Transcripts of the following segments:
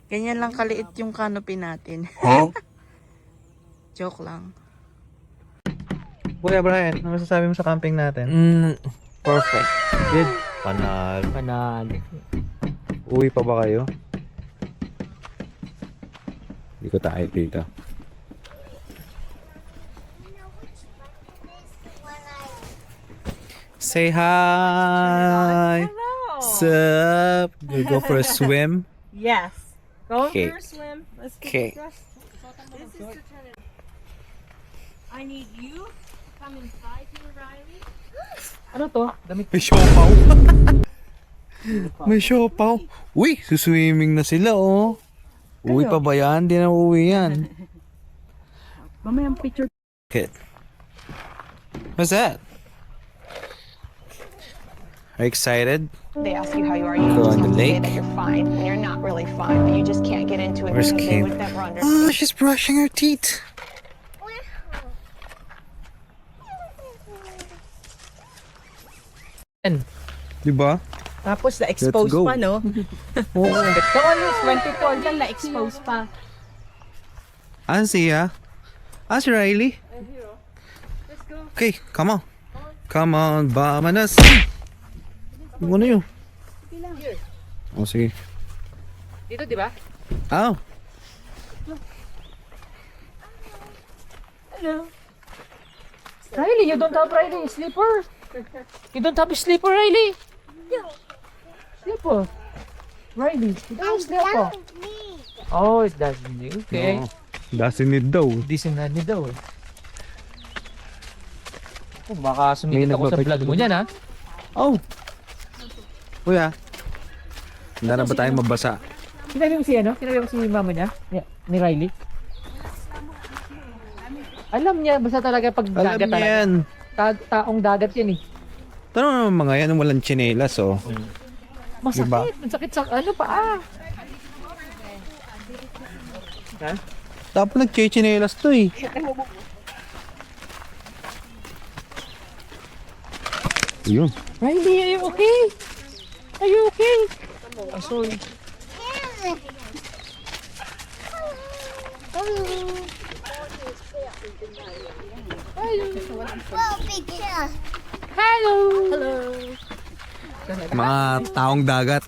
Ganyan lang kaliit yung canopy natin. Huh? Joke lang. Kuya Brian, ano masasabi mo sa camping natin? Perfect. Good. Panalo. Uwi pa ba kayo? Hindi ko tayo dito. Say hi. Hello. Sup? We go for a swim. Yes. Go Okay. for a swim. Let's get Okay. dressed. This is to turn it. I need you to come inside here, Riley. Ano to? Damit. May siopaw. May siopaw. Uy, suswimming na sila oh. Uwi pa ba yan? Hindi na uwi yan. Mamayang picture. Kid. What's that? Are you excited? They ask you how you are, you Go just on the have to say lake. that you're fine when you're not really fine, but you just can't get into it Where's because they Kim? would never understand. Oh, she's brushing her teeth. Diba? Tapos Let's na-expose go. pa, no? Oo. So always 2012 lang na-expose pa. Asan siya? Ah, si Riley? Okay, come on. Come on, vamanos. Yung ano yun? Oh, sige. Dito, di ba? Oh. Riley, you don't have Riley slipper. You don't have a slipper, Riley. Slipper. Riley, you don't have slipper. Oh, it doesn't need. Okay. Oh, doesn't need daw. This is not need daw. Oh, baka May sumikit ako sa nagbabalik vlog mo niyan, ha? Oh. Kuya. Handa na ba tayong mabasa? Sinabi mo si ano? Sinabi mo si mama niya? Ni Riley? Alam niya, basta talaga pag Alam dagat niya talaga. yan. Taong dagat yan eh. Tanong naman mga yan, walang tsinelas oh. Masakit. Diba? Masakit sa ano pa ah. Tapos nagchichinelas to eh. Yun. Riley, are you okay? Are you okay? I'm sorry. Hello. Hello. Mga taong dagat.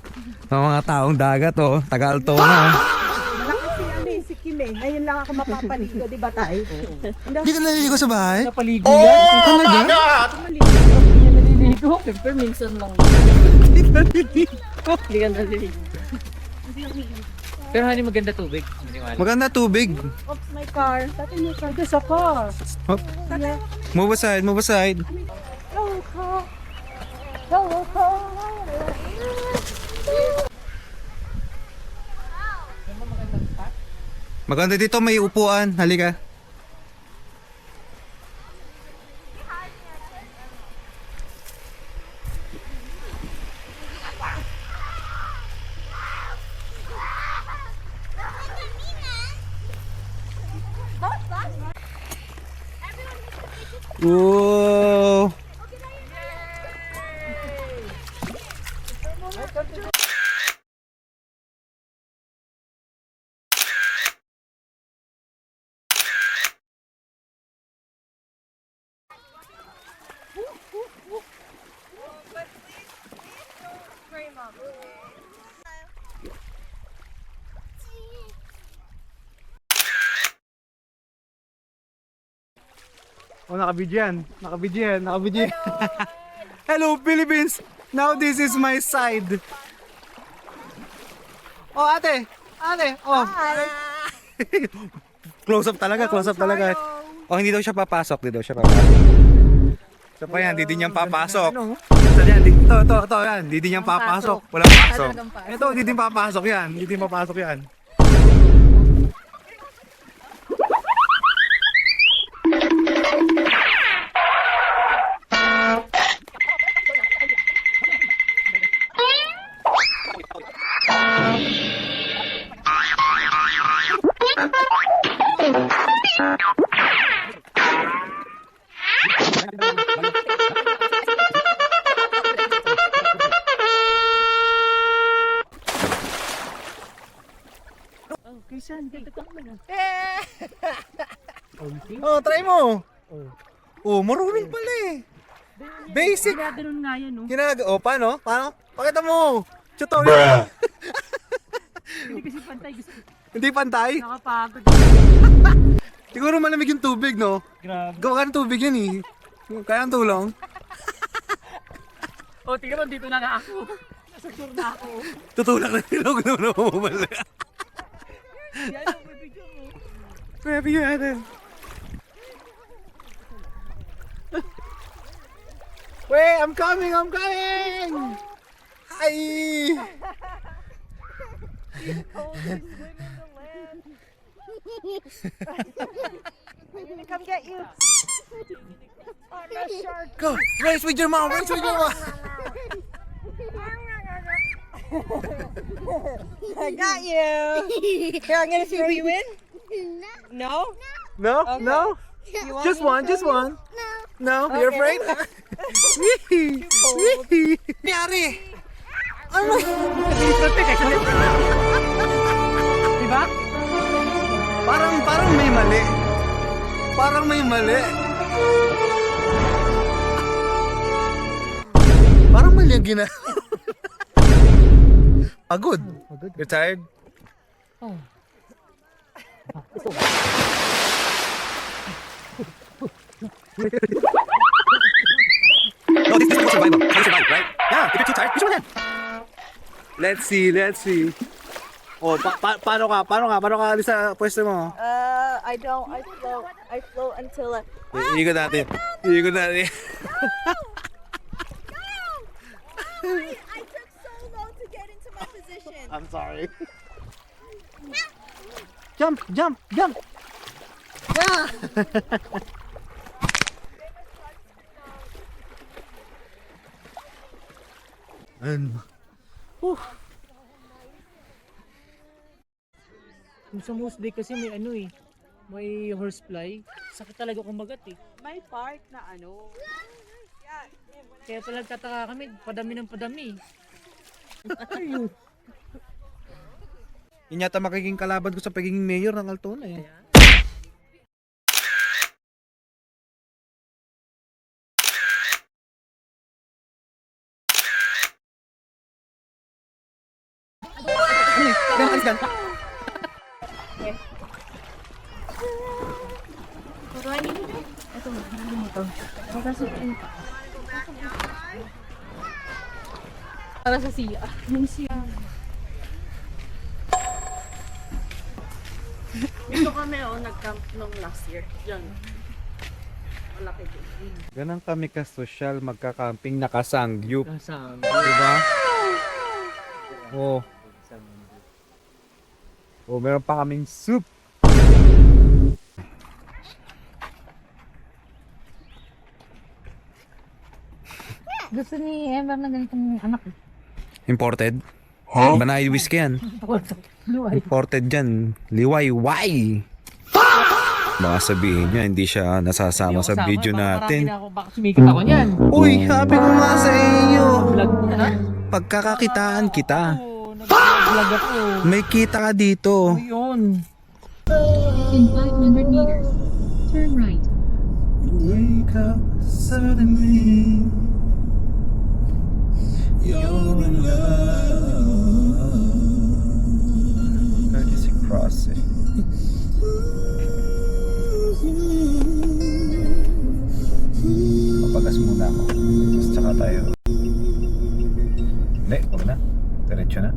Mga taong dagat oh. Taga-Alto na. Si Kim eh. Ngayon lang ako mapapaligo, di ba tayo? Hindi ka naliligo sa bahay? Napaligo yan. Talaga? Hindi yan naliligo. Siyempre, minsan lang. Hindi ka naliligo. Pero honey, maganda tubig. Maniwala. Maganda tubig. Oops, my car. Dati may car. Sa car. Hop. Move aside, move aside. Hello, car. Hello, car. Maganda dito, may upuan. Halika. Whoa. Oh, nakabidyo yan. Nakabidyo yan. Nakabidyo yan. Hello, Philippines! Now this is my side. Oh, ate! Ate! Oh! Close up talaga, close up talaga. Oh, hindi daw siya papasok. Hindi daw siya papasok. So pa yan, hindi din niyang papasok. So yan, ito, yan. Hindi din niyang papasok. Walang pasok. Ito, hindi din papasok yan. Hindi din papasok yan. Oh, try mo. Oh, marunong pala eh. Basic. Ganun nga yan, no? Oh, paano? Paano? Pakita mo. Tutorial. Hindi kasi pantay. Gusto Hindi pantay. nakapagod. Siguro malamig yung tubig, no? Grabe. Gawa ka ng tubig yan eh. Kaya ang tulong. O, tingnan mo, dito na nga ako. Nasa tour na ako. Tutulak na nilog na namumali. Yan ang pipicture mo. Grabe yun natin. Wait, I'm coming! Hi! Come get you. Go! Race with your mom! Race with your mom! I got you. Here, I'm gonna see who you win. No? No? Okay. No? You want Just me to one, show just you? one. No? You're Okay. afraid? Wee! Wee! Nangyari! Ano? Diba? Parang may mali. Parang may mali. Parang mali ang gina. Pagod. You're tired? Oh. No, this is for survival. How to survive, right? Yeah, if you're too tired, you should Let's see. Oh, paano ka alis sa pwesto mo? I don't. I float until Iikot natin. I took so long to get into my position. I'm sorry. Jump! Yeah! And, Yung sa Moose Bay kasi may ano eh. May horsefly. Sakit talaga kumagat eh. May park na ano. Kaya pala nagtataka kami, padami ng padami. yun yata makiking kalaban ko sa pagiging mayor ng Altona eh. Para sa siya. Yung siya. Dito kami nag-camp nung last year. Diyan. Malaki din. Ganang kami ka-social magka-camping nakasangyup. Kasama. Diba? Oh. Oh, meron pa kaming soup. Gusto ni Ember na ganitong anak. Imported? Huh? Banay whiskey yan. Luay. Imported dyan. Liwayway. Baka sabihin niya, hindi siya nasasama sa video natin. Baka sumikat ako niyan. Uy, sabi ko nga sa inyo. Vlog na. Pagkakakitaan kita. Nag-vlog ako. May kita ka dito. Yun. In 500 meters, turn right. Wake up suddenly. You're in love. Courtesy crossing. Papagas muna ako. Tapos tsaka tayo. Hindi, huwag na. Diretso na.